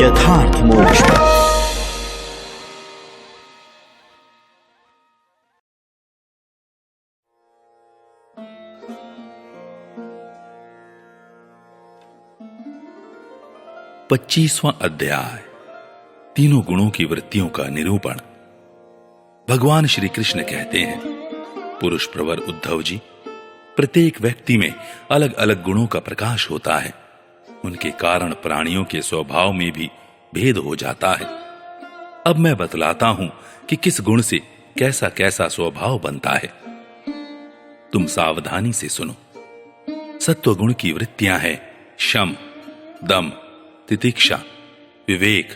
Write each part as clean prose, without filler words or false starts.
यथार्थ मोक्ष पथ। पच्चीसवां अध्याय, तीनों गुणों की वृत्तियों का निरूपण। भगवान श्री कृष्ण कहते हैं, पुरुष प्रवर उद्धव जी, प्रत्येक व्यक्ति में अलग अलग गुणों का प्रकाश होता है। उनके कारण प्राणियों के स्वभाव में भी भेद हो जाता है। अब मैं बतलाता हूं कि किस गुण से कैसा कैसा स्वभाव बनता है। तुम सावधानी से सुनो। सत्व गुण की वृत्तियां हैं शम, दम, तितिक्षा, विवेक,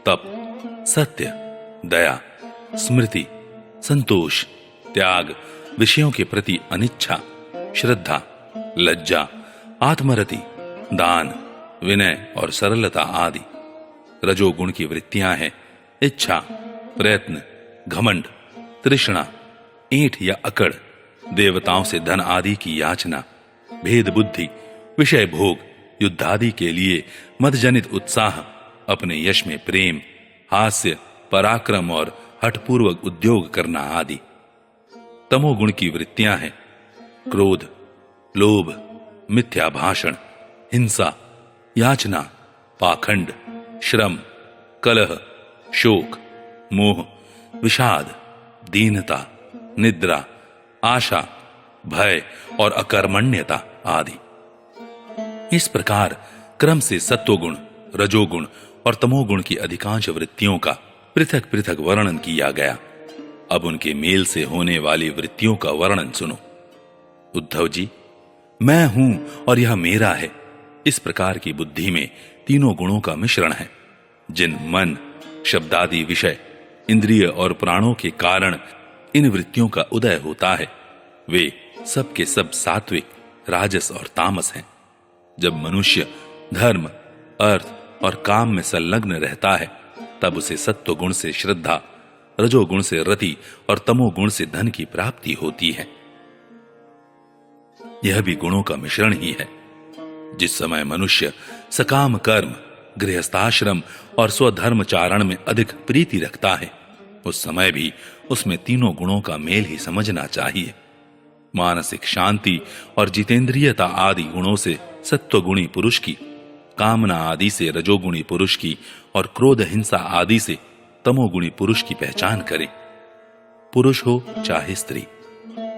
तप, सत्य, दया, स्मृति, संतोष, त्याग, विषयों के प्रति अनिच्छा, श्रद्धा, लज्जा, आत्मरति, दान, विनय और सरलता आदि। रजोगुण की वृत्तियां हैं इच्छा, प्रयत्न, घमंड, तृष्णा, ऐंठ या अकड़, देवताओं से धन आदि की याचना, भेद बुद्धि, विषय भोग, युद्धादि के लिए मदजनित उत्साह, अपने यश में प्रेम, हास्य, पराक्रम और हठपूर्वक उद्योग करना आदि। तमोगुण की वृत्तियां हैं क्रोध, लोभ, मिथ्या भाषण, हिंसा, याचना, पाखंड, श्रम, कलह, शोक, मोह, विषाद, दीनता, निद्रा, आशा, भय और अकर्मण्यता आदि। इस प्रकार क्रम से सत्वगुण, रजोगुण और तमोगुण की अधिकांश वृत्तियों का पृथक पृथक वर्णन किया गया। अब उनके मेल से होने वाली वृत्तियों का वर्णन सुनो। उद्धव जी, मैं हूं और यह मेरा है, इस प्रकार की बुद्धि में तीनों गुणों का मिश्रण है। जिन मन, शब्दादि विषय, इंद्रिय और प्राणों के कारण इन वृत्तियों का उदय होता है, वे सब के सब सात्विक, राजस और तामस हैं। जब मनुष्य धर्म, अर्थ और काम में संलग्न रहता है, तब उसे सत्व गुण से श्रद्धा, रजोगुण से रति और तमोगुण से धन की प्राप्ति होती है। यह भी गुणों का मिश्रण ही है। जिस समय मनुष्य सकाम कर्म, गृहस्थाश्रम और स्वधर्मचारण में अधिक प्रीति रखता है, उस समय भी उसमें तीनों गुणों का मेल ही समझना चाहिए। मानसिक शांति और जितेंद्रियता आदि गुणों से सत्वगुणी पुरुष की, कामना आदि से रजोगुणी पुरुष की और क्रोध, हिंसा आदि से तमोगुणी पुरुष की पहचान करें। पुरुष हो चाहे स्त्री,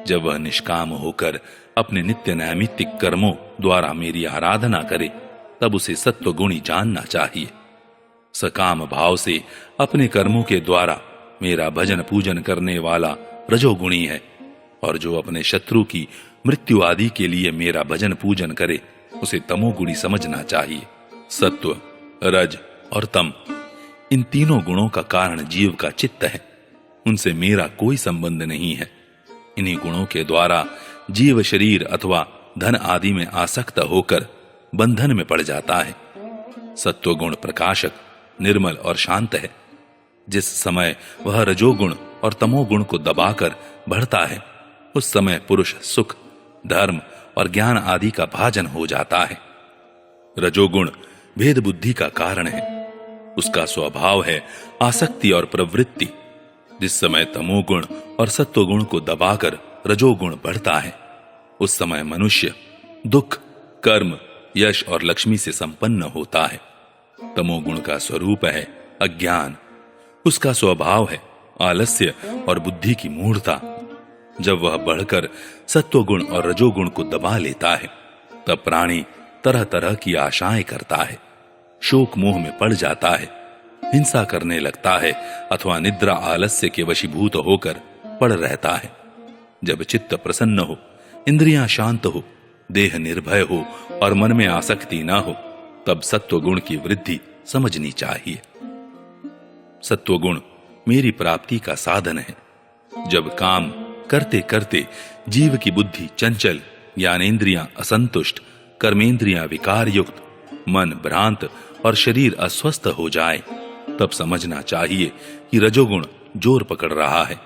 जब वह निष्काम होकर अपने नित्य नैमित्तिक कर्मों द्वारा मेरी आराधना करे, तब उसे सत्वगुणी जानना चाहिए। सकाम भाव से अपने कर्मों के द्वारा मेरा भजन पूजन करने वाला रजोगुणी है, और जो अपने शत्रु की मृत्यु आदि के लिए मेरा भजन पूजन करे, उसे तमोगुणी समझना चाहिए। सत्व, रज और तम, इन तीनों गुणों का कारण जीव का चित्त है। उनसे मेरा कोई संबंध नहीं है। इन्हीं गुणों के द्वारा जीव शरीर अथवा धन आदि में आसक्त होकर बंधन में पड़ जाता है। सत्वगुण प्रकाशक, निर्मल और शांत है। जिस समय वह रजोगुण और तमोगुण को दबाकर बढ़ता है, उस समय पुरुष सुख, धर्म और ज्ञान आदि का भाजन हो जाता है। रजोगुण भेद बुद्धि का कारण है। उसका स्वभाव है आसक्ति और प्रवृत्ति। जिस समय तमोगुण और सत्वगुण को दबाकर रजोगुण बढ़ता है, उस समय मनुष्य दुख, कर्म, यश और लक्ष्मी से संपन्न होता है। तमोगुण का स्वरूप है अज्ञान। उसका स्वभाव है आलस्य और बुद्धि की मूढ़ता। जब वह बढ़कर सत्वगुण और रजोगुण को दबा लेता है, तब प्राणी तरह तरह की आशाएं करता है, शोक मोह में पड़ जाता है, हिंसा करने लगता है अथवा निद्रा आलस्य के वशीभूत होकर पड़ रहता है। जब चित्त प्रसन्न हो, इंद्रियां शांत हो, देह निर्भय हो और मन में आसक्ति ना हो, तब सत्वगुण की वृद्धि समझनी चाहिए। सत्वगुण मेरी प्राप्ति का साधन है। जब काम करते करते जीव की बुद्धि चंचल, ज्ञानेंद्रियां असंतुष्ट, कर्मेंद्रियां विकार युक्त, मन भ्रांत और शरीर अस्वस्थ हो जाए, तब समझना चाहिए कि रजोगुण जोर पकड़ रहा है।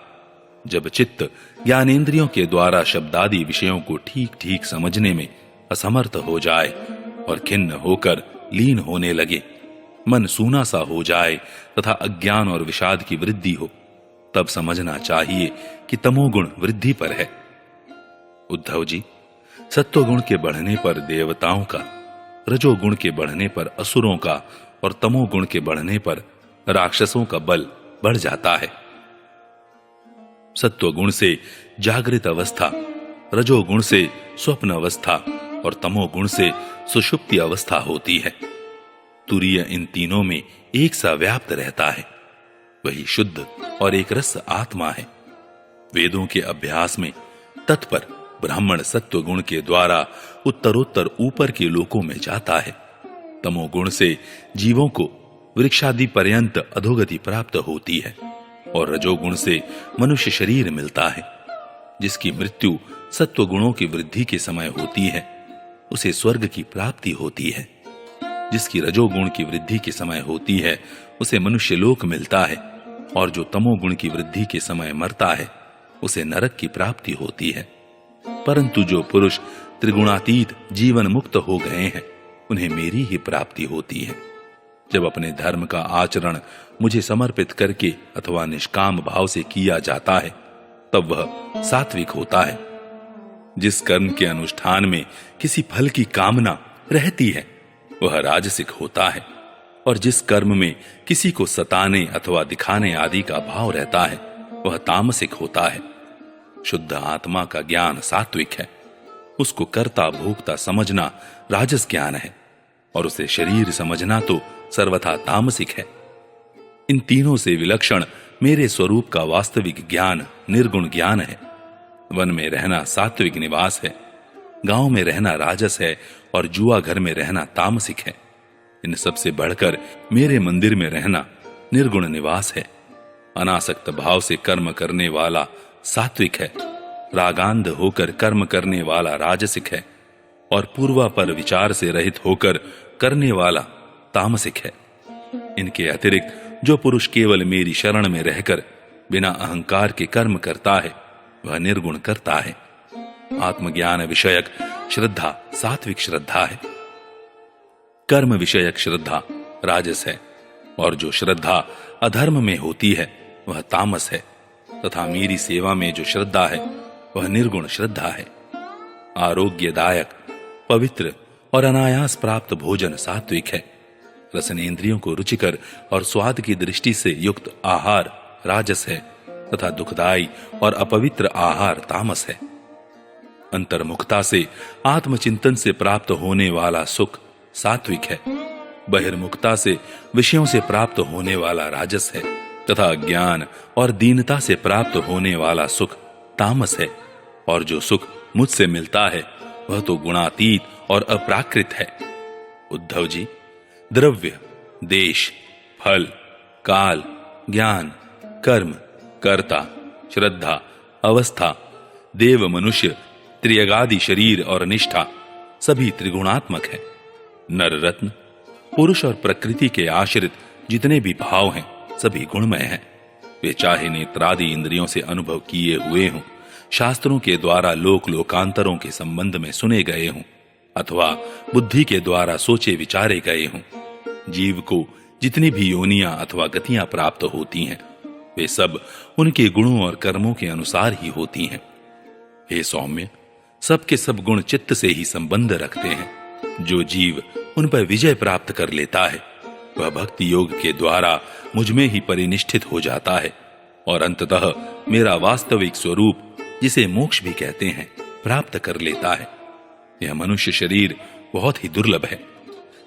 जब चित्त ज्ञानेंद्रियों के द्वारा शब्दादि विषयों को ठीक ठीक समझने में असमर्थ हो जाए और खिन्न होकर लीन होने लगे, मन सूना सा हो जाए तथा अज्ञान और विषाद की वृद्धि हो, तब समझना चाहिए कि तमोगुण वृद्धि पर है। उद्धव जी, सत्वगुण के बढ़ने पर देवताओं का, रजोगुण के बढ़ने पर असुरों का और तमोगुण के बढ़ने पर राक्षसों का बल बढ़ जाता है। सत्वगुण से जागृत अवस्था, रजोगुण से स्वप्न अवस्था और तमोगुण से सुषुप्ति अवस्था होती है। तुरीय इन तीनों में एक सा व्याप्त रहता है, वही शुद्ध और एक रस आत्मा है। वेदों के अभ्यास में तत्पर ब्राह्मण सत्वगुण के द्वारा उत्तरोत्तर ऊपर के लोकों में जाता है। तमोगुण से जीवों को वृक्षादि पर्यंत अधोगति प्राप्त होती है और रजोगुण से मनुष्य शरीर मिलता है। जिसकी मृत्यु सत्वगुणों की वृद्धि के समय होती है, उसे स्वर्ग की प्राप्ति होती है। जिसकी रजोगुण की वृद्धि के समय होती है, उसे मनुष्य लोक मिलता है और जो तमोगुण की वृद्धि के समय मरता है, उसे नरक की प्राप्ति होती है। परंतु जो पुरुष त्रिगुणातीत जीवन मुक्त हो गए हैं, उन्हें मेरी ही प्राप्ति होती है। जब अपने धर्म का आचरण मुझे समर्पित करके अथवा निष्काम भाव से किया जाता है, तब वह सात्विक होता है। जिस कर्म के अनुष्ठान में किसी फल की कामना रहती है, वह राजसिक होता है, और जिस कर्म में किसी को सताने अथवा दिखाने आदि का भाव रहता है, वह तामसिक होता है। शुद्ध आत्मा का ज्ञान सात्विक है, उसको कर्ता भोक्ता समझना राजस ज्ञान है, और उसे शरीर समझना तो सर्वथा तामसिक है। इन तीनों से विलक्षण मेरे स्वरूप का वास्तविक ज्ञान निर्गुण ज्ञान है। वन में रहना सात्विक निवास है, गांव में रहना राजस है और जुआ घर में रहना तामसिक है। इन सबसे बढ़कर मेरे मंदिर में रहना निर्गुण निवास है। अनासक्त भाव से कर्म करने वाला सात्विक है, रागांध होकर कर्म करने वाला राजसिक है, और पूर्वापर विचार से रहित होकर करने वाला तामसिक है। इनके अतिरिक्त जो पुरुष केवल मेरी शरण में रहकर बिना अहंकार के कर्म करता है, वह निर्गुण करता है। आत्मज्ञान विषयक श्रद्धा सात्विक श्रद्धा है, कर्म विषयक श्रद्धा राजस है, और जो श्रद्धा अधर्म में होती है वह तामस है, तथा मेरी सेवा में जो श्रद्धा है वह निर्गुण श्रद्धा है। आरोग्यदायक, पवित्र और अनायास प्राप्त भोजन सात्विक है। रसनेन्द्रियों को रुचिकर और स्वाद की दृष्टि से युक्त आहार राजस है, तथा दुखदायी और अपवित्र आहार तामस है। अंतर्मुखता से आत्मचिंतन से प्राप्त होने वाला सुख सात्विक है, बहिर्मुखता से विषयों से प्राप्त होने वाला राजस है, तथा ज्ञान और दीनता से प्राप्त होने वाला सुख तामस है, और जो सुख मुझसे मिलता है वह तो गुणातीत और अप्राकृत है। उद्धव जी, द्रव्य, देश, फल, काल, ज्ञान, कर्म, कर्ता, श्रद्धा, अवस्था, देव मनुष्य, त्रियगादि शरीर और निष्ठा सभी त्रिगुणात्मक है। नर रत्न, पुरुष और प्रकृति के आश्रित जितने भी भाव हैं, सभी गुणमय हैं। वे चाहे नेत्रादि इंद्रियों से अनुभव किए हुए हों, शास्त्रों के द्वारा लोक लोकांतरों के संबंध में सुने गए हों, अथवा बुद्धि के द्वारा सोचे विचारे गए हों। जीव को जितनी भी योनियां अथवा गतियां प्राप्त होती हैं, वे सब उनके गुणों और कर्मों के अनुसार ही होती हैं। हे सौम्य, सबके सब गुण चित्त से ही संबंध रखते हैं। जो जीव उन पर विजय प्राप्त कर लेता है, वह भक्ति योग के द्वारा मुझ में ही परिनिष्ठित हो जाता है, और अंततः मेरा वास्तविक स्वरूप, जिसे मोक्ष भी कहते हैं, प्राप्त कर लेता है। यह मनुष्य शरीर बहुत ही दुर्लभ है।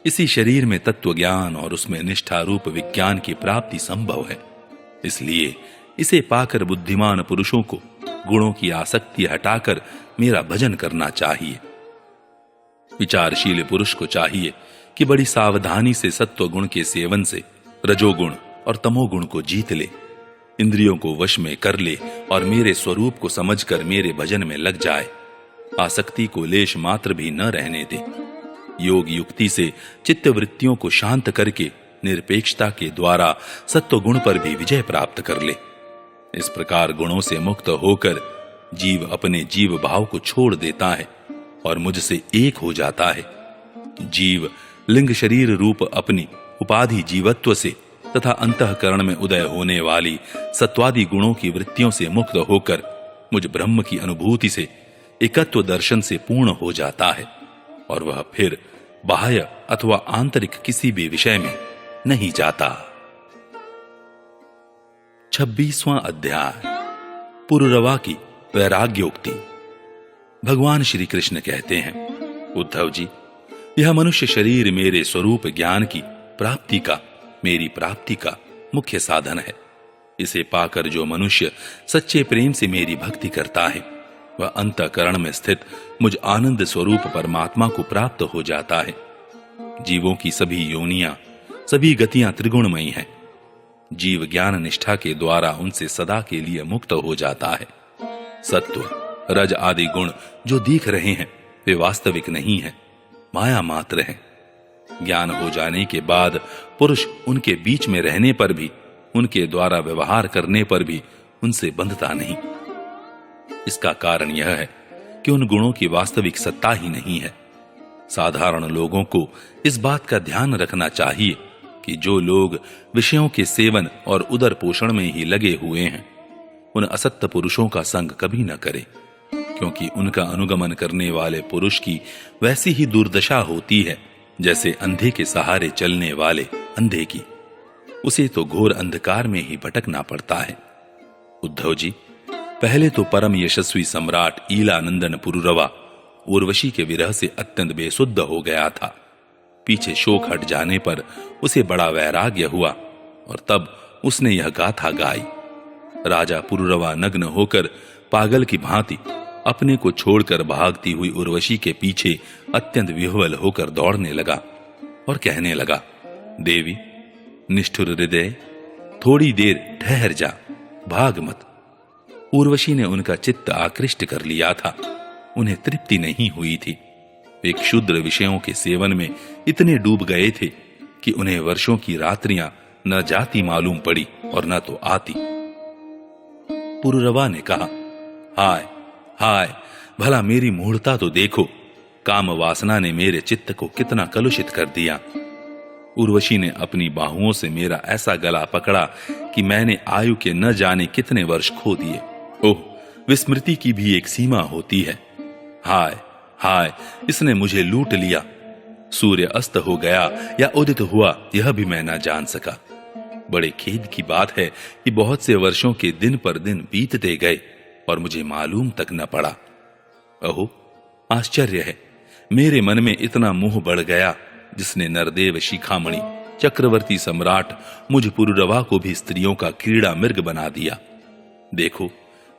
इसी शरीर में तत्व ज्ञान और उसमें निष्ठा रूप विज्ञान की प्राप्ति संभव है। इसलिए इसे पाकर बुद्धिमान पुरुषों को गुणों की आसक्ति हटाकर मेरा भजन करना चाहिए। विचारशील पुरुष को चाहिए कि बड़ी सावधानी से सत्व गुण के सेवन से रजोगुण और तमोगुण को जीत ले, इंद्रियों को वश में कर ले और मेरे स्वरूप को समझकर मेरे भजन में लग जाए। आसक्ति को लेश मात्र भी न रहने दे। योग युक्ति से चित्त वृत्तियों को शांत करके निरपेक्षता के द्वारा सत्व गुण पर भी विजय प्राप्त कर ले। इस प्रकार गुणों से मुक्त होकर जीव अपने जीव भाव को छोड़ देता है और मुझसे एक हो जाता है। जीव लिंग शरीर रूप अपनी उपाधि जीवत्व से तथा अंतःकरण में उदय होने वाली सत्वादि गुणों की वृत्तियों से मुक्त होकर मुझ ब्रह्म की अनुभूति से एकत्व दर्शन से पूर्ण हो जाता है और वह फिर बाह्य अथवा आंतरिक किसी भी विषय में नहीं जाता। 26वां अध्याय पुरुरवा की वैराग्योक्ति। भगवान श्री कृष्ण कहते हैं, उद्धव जी, यह मनुष्य शरीर मेरे स्वरूप ज्ञान की प्राप्ति का, मेरी प्राप्ति का मुख्य साधन है। इसे पाकर जो मनुष्य सच्चे प्रेम से मेरी भक्ति करता है वह अंतःकरण में स्थित मुझ आनंद स्वरूप परमात्मा को प्राप्त हो जाता है। जीवों की सभी योनियां, सभी गतियां त्रिगुणमयी हैं। जीव ज्ञान निष्ठा के द्वारा उनसे सदा के लिए मुक्त हो जाता है। सत्व, रज आदि गुण जो दिख रहे हैं वे वास्तविक नहीं हैं, माया मात्र हैं। ज्ञान हो जाने के बाद पुरुष उनके बीच में रहने पर भी, उनके द्वारा व्यवहार करने पर भी उनसे बंधता नहीं। इसका कारण यह है कि उन गुणों की वास्तविक सत्ता ही नहीं है। साधारण लोगों को इस बात का ध्यान रखना चाहिए कि जो लोग विषयों के सेवन और उदर पोषण में ही लगे हुए हैं उन असत्य पुरुषों का संग कभी न करें, क्योंकि उनका अनुगमन करने वाले पुरुष की वैसी ही दुर्दशा होती है जैसे अंधे के सहारे चलने वाले अंधे की। उसे तो घोर अंधकार में ही भटकना पड़ता है। उद्धव जी, पहले तो परम यशस्वी सम्राट ईलानंदन पुरुरवा उर्वशी के विरह से अत्यंत बेसुद्ध हो गया था। पीछे शोक हट जाने पर उसे बड़ा वैराग्य हुआ और तब उसने यह गाथा गाई। राजा पुरुरवा नग्न होकर पागल की भांति अपने को छोड़कर भागती हुई उर्वशी के पीछे अत्यंत विह्वल होकर दौड़ने लगा और कहने लगा, देवी, निष्ठुर हृदय, थोड़ी देर ठहर जा, भाग मत। उर्वशी ने उनका चित्त आकृष्ट कर लिया था। उन्हें तृप्ति नहीं हुई थी। वे क्षुद्र विषयों के सेवन में इतने डूब गए थे कि उन्हें वर्षों की रात्रियां न जाती मालूम पड़ी और न तो आती। पुरुरवा ने कहा, हाय हाय, भला मेरी मूढ़ता तो देखो, काम वासना ने मेरे चित्त को कितना कलुषित कर दिया। उर्वशी ने अपनी बाहुओं से मेरा ऐसा गला पकड़ा कि मैंने आयु के न जाने कितने वर्ष खो दिए। ओह, विस्मृति की भी एक सीमा होती है। हाय हाय, इसने मुझे लूट लिया। सूर्य अस्त हो गया या उदित हुआ यह भी मैं न जान सका। बड़े खेद की बात है कि बहुत से वर्षों के दिन पर दिन बीतते गए और मुझे मालूम तक न पड़ा। अहो, आश्चर्य है, मेरे मन में इतना मोह बढ़ गया जिसने नरदेव शिखामणि चक्रवर्ती सम्राट मुझ पुरुरवा को भी स्त्रियों का क्रीड़ा मृग बना दिया। देखो,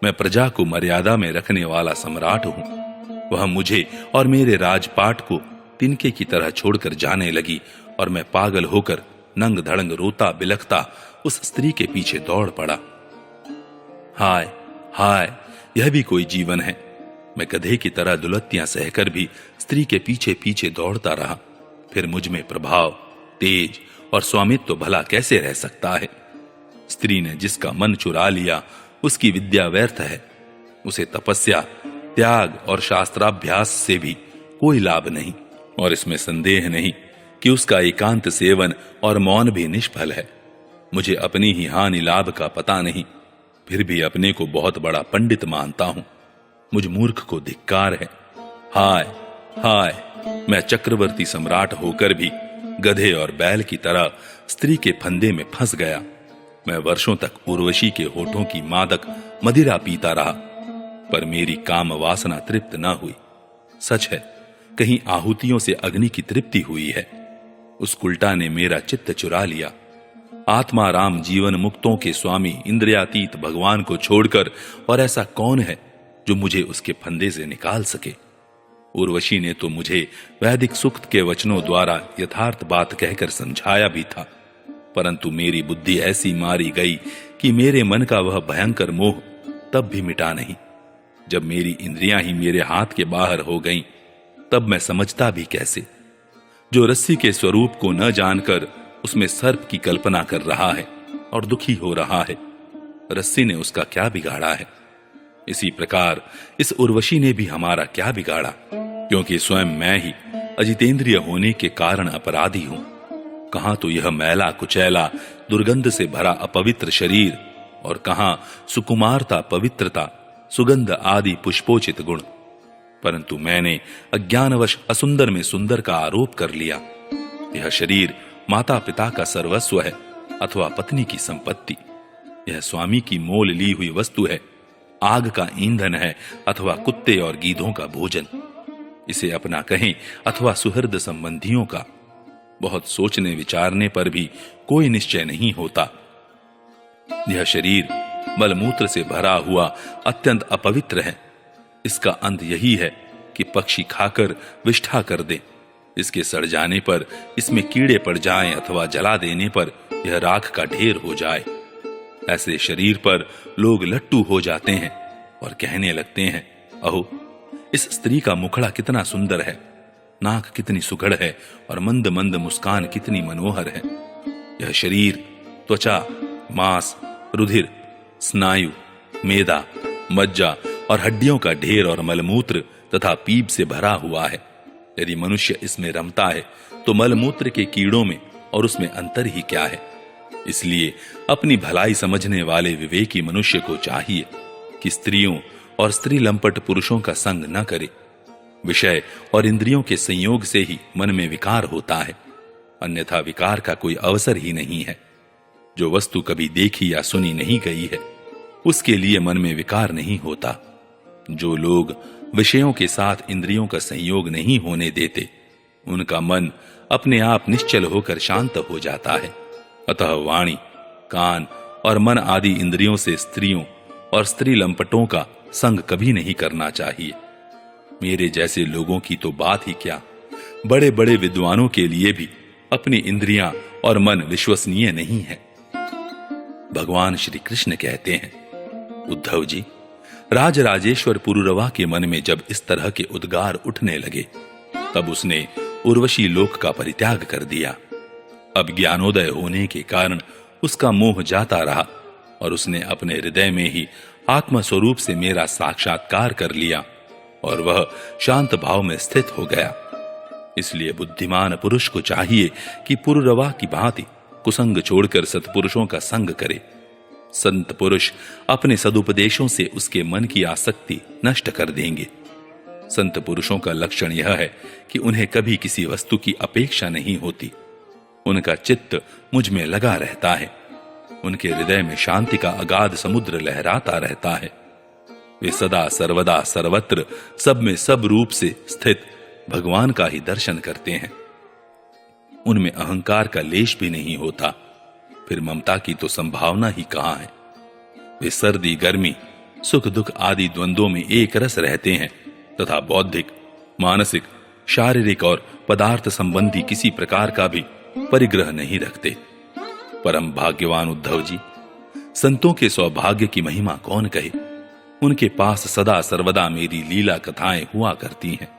मैं प्रजा को मर्यादा में रखने वाला सम्राट हूं। वह मुझे और मेरे राजपाट को तिनके की तरह छोड़कर जाने लगी और मैं पागल होकर नंग धड़ंग रोता बिलखता उस स्त्री के पीछे दौड़ पड़ा। हाय हाय, यह भी कोई जीवन है। मैं गधे की तरह दुलत्तियां सहकर भी स्त्री के पीछे पीछे दौड़ता रहा। फिर मुझ में प्रभाव, तेज और स्वामित्व भला कैसे रह सकता है? स्त्री ने जिसका मन चुरा लिया उसकी विद्या व्यर्थ है। उसे तपस्या, त्याग और शास्त्राभ्यास से भी कोई लाभ नहीं, और इसमें संदेह नहीं कि उसका एकांत सेवन और मौन भी निष्फल है। मुझे अपनी ही हानि लाभ का पता नहीं, फिर भी अपने को बहुत बड़ा पंडित मानता हूं। मुझ मूर्ख को धिक्कार है। हाय हाय, मैं चक्रवर्ती सम्राट होकर भी गधे और बैल की तरह स्त्री के फंदे में फंस गया। मैं वर्षों तक उर्वशी के होठों की मादक मदिरा पीता रहा, पर मेरी काम वासना तृप्त न हुई। सच है, कहीं आहुतियों से अग्नि की तृप्ति हुई है। उस उल्टा ने मेरा चित्त चुरा लिया। आत्मा राम जीवन मुक्तों के स्वामी इंद्रियातीत भगवान को छोड़कर और ऐसा कौन है जो मुझे उसके फंदे से निकाल सके? उर्वशी ने तो मुझे वैदिक सूक्त के वचनों द्वारा यथार्थ बात कहकर समझाया भी था, परंतु मेरी बुद्धि ऐसी मारी गई कि मेरे मन का वह भयंकर मोह तब भी मिटा नहीं। जब मेरी इंद्रियां ही मेरे हाथ के बाहर हो गईं, तब मैं समझता भी कैसे? जो रस्सी के स्वरूप को न जानकर उसमें सर्प की कल्पना कर रहा है और दुखी हो रहा है, रस्सी ने उसका क्या बिगाड़ा है? इसी प्रकार इस उर्वशी ने भी हमारा क्या बिगाड़ा, क्योंकि स्वयं मैं ही अजितेंद्रिय होने के कारण अपराधी हूं। कहां तो यह मैला कुचैला दुर्गंध से भरा अपवित्र शरीर, और कहां सुकुमारता, पवित्रता, सुगंध आदि पुष्पोचित गुण। परंतु मैंने अज्ञानवश असुंदर में सुंदर का आरोप कर लिया। यह शरीर माता पिता का सर्वस्व है अथवा पत्नी की संपत्ति। यह स्वामी की मोल ली हुई वस्तु है, आग का ईंधन है अथवा कुत्ते और गीधों का भोजन। इसे अपना कहें अथवा सुहृद संबंधियों का, बहुत सोचने विचारने पर भी कोई निश्चय नहीं होता। यह शरीर मलमूत्र से भरा हुआ अत्यंत अपवित्र है। इसका अंत यही है कि पक्षी खाकर विष्ठा कर दे। इसके सड़ जाने पर इसमें कीड़े पड़ जाएं अथवा जला देने पर यह राख का ढेर हो जाए। ऐसे शरीर पर लोग लट्टू हो जाते हैं और कहने लगते हैं, अहो, इस स्त्री का मुखड़ा कितना सुंदर है, नाक कितनी सुघड़ है और मंद मंद मुस्कान कितनी मनोहर है। यह शरीर त्वचा, मांस, रुधिर, स्नायु, मेदा, मज्जा और हड्डियों का ढेर और मलमूत्र तथा पीप से भरा हुआ है। यदि मनुष्य इसमें रमता है तो मलमूत्र के कीड़ों में और उसमें अंतर ही क्या है। इसलिए अपनी भलाई समझने वाले विवेकी मनुष्य को चाहिए कि स्त्रियों और स्त्री लंपट पुरुषों का संग न करे। विषय और इंद्रियों के संयोग से ही मन में विकार होता है, अन्यथा विकार का कोई अवसर ही नहीं है। जो वस्तु कभी देखी या सुनी नहीं गई है, उसके लिए मन में विकार नहीं होता। जो लोग विषयों के साथ इंद्रियों का संयोग नहीं होने देते, उनका मन अपने आप निश्चल होकर शांत हो जाता है। अतः वाणी, कान और मन आदि इंद्रियों से स्त्रियों और स्त्री लंपटों का संग कभी नहीं करना चाहिए। मेरे जैसे लोगों की तो बात ही क्या, बड़े बड़े विद्वानों के लिए भी अपनी इंद्रियां और मन विश्वसनीय नहीं है। भगवान श्री कृष्ण कहते हैं, उद्धव जी, राजराजेश्वर पुरुरवा के मन में जब इस तरह के उद्गार उठने लगे, तब उसने उर्वशी लोक का परित्याग कर दिया। अब ज्ञानोदय होने के कारण उसका मोह जाता रहा और उसने अपने हृदय में ही आत्म स्वरूप से मेरा साक्षात्कार कर लिया और वह शांत भाव में स्थित हो गया। इसलिए बुद्धिमान पुरुष को चाहिए कि पुरुरवा की भांति कुसंग छोड़कर सत्पुरुषों का संग करे। संत पुरुष अपने सदुपदेशों से उसके मन की आसक्ति नष्ट कर देंगे। संत पुरुषों का लक्षण यह है कि उन्हें कभी किसी वस्तु की अपेक्षा नहीं होती। उनका चित्त मुझ में लगा रहता है। उनके हृदय में शांति का अगाध समुद्र लहराता रहता है। वे सदा सर्वदा सर्वत्र सब में सब रूप से स्थित भगवान का ही दर्शन करते हैं। उनमें अहंकार का लेश भी नहीं होता, फिर ममता की तो संभावना ही कहां है। वे सर्दी, गर्मी, सुख दुख आदि द्वंद्वों में एक रस रहते हैं तथा बौद्धिक, मानसिक, शारीरिक और पदार्थ संबंधी किसी प्रकार का भी परिग्रह नहीं रखते। परम भाग्यवान उद्धव जी, संतों के सौभाग्य की महिमा कौन कहे। उनके पास सदा सर्वदा मेरी लीला कथाएं हुआ करती हैं।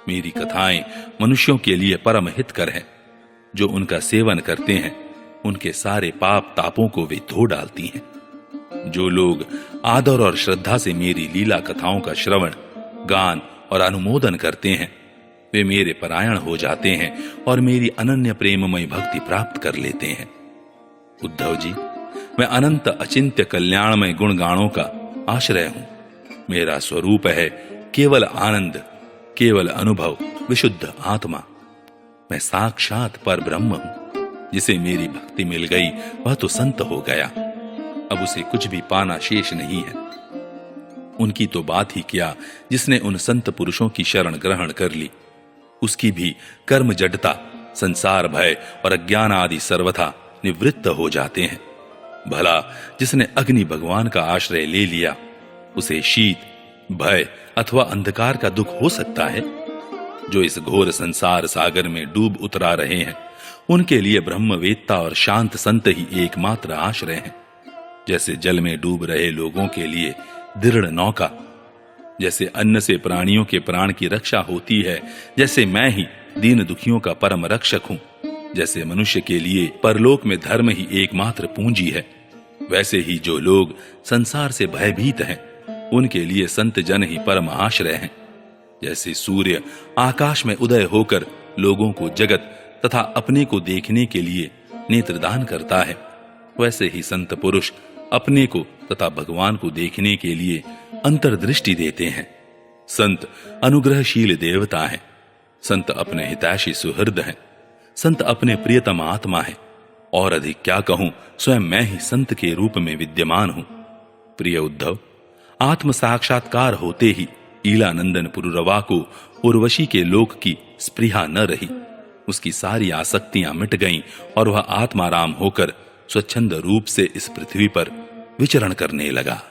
मेरी कथाएं मनुष्यों के लिए परम हितकर हैं। जो उनका सेवन करते हैं, उनके सारे पाप तापों को वे धो डालती हैं। जो लोग आदर और श्रद्धा से मेरी लीला कथाओं का श्रवण, गान और अनुमोदन करते हैं, वे मेरे परायण हो जाते हैं और मेरी अनन्य प्रेममय भक्ति प्राप्त कर लेते हैं। उद्धव जी, मैं अनंत अचिंत्य कल्याणमय गुणगानों का आश्रय हूं। मेरा स्वरूप है केवल आनंद, केवल अनुभव, विशुद्ध आत्मा। मैं साक्षात पर ब्रह्म हूं। जिसे मेरी भक्ति मिल गई वह तो संत हो गया, अब उसे कुछ भी पाना शेष नहीं है। उनकी तो बात ही क्या, जिसने उन संत पुरुषों की शरण ग्रहण कर ली, उसकी भी कर्म जडता, संसार भय और अज्ञान आदि सर्वथा निवृत्त हो जाते हैं। भला जिसने अग्नि भगवान का आश्रय ले लिया, उसे शीत, भय अथवा अंधकार का दुख हो सकता है। जो इस घोर संसार सागर में डूब उतरा रहे हैं, उनके लिए ब्रह्मवेत्ता और शांत संत ही एकमात्र आश्रय हैं। जैसे जल में डूब रहे लोगों के लिए दृढ़ नौका, जैसे अन्न से प्राणियों के प्राण की रक्षा होती है, जैसे मैं ही दीन दुखियों का परम रक्षक हूं, जैसे मनुष्य के लिए परलोक में धर्म ही एकमात्र पूंजी है, वैसे ही जो लोग संसार से भयभीत हैं, उनके लिए संत जन ही परम आश्रय हैं। जैसे सूर्य आकाश में उदय होकर लोगों को जगत तथा अपने को देखने के लिए नेत्रदान करता है, वैसे ही संत पुरुष अपने को तथा भगवान को देखने के लिए अंतर्दृष्टि देते हैं। संत अनुग्रहशील देवता है, संत अपने हितैषी सुहृद हैं, संत अपने प्रियतम आत्मा है, और अधिक क्या कहूं, स्वयं मैं ही संत के रूप में विद्यमान हूं। प्रिय उद्धव, आत्म साक्षात्कार होते ही ईलानंदन पुरुरवा को उर्वशी के लोक की स्पृहा न रही। उसकी सारी आसक्तियां मिट गईं और वह आत्माराम होकर स्वच्छंद रूप से इस पृथ्वी पर विचरण करने लगा।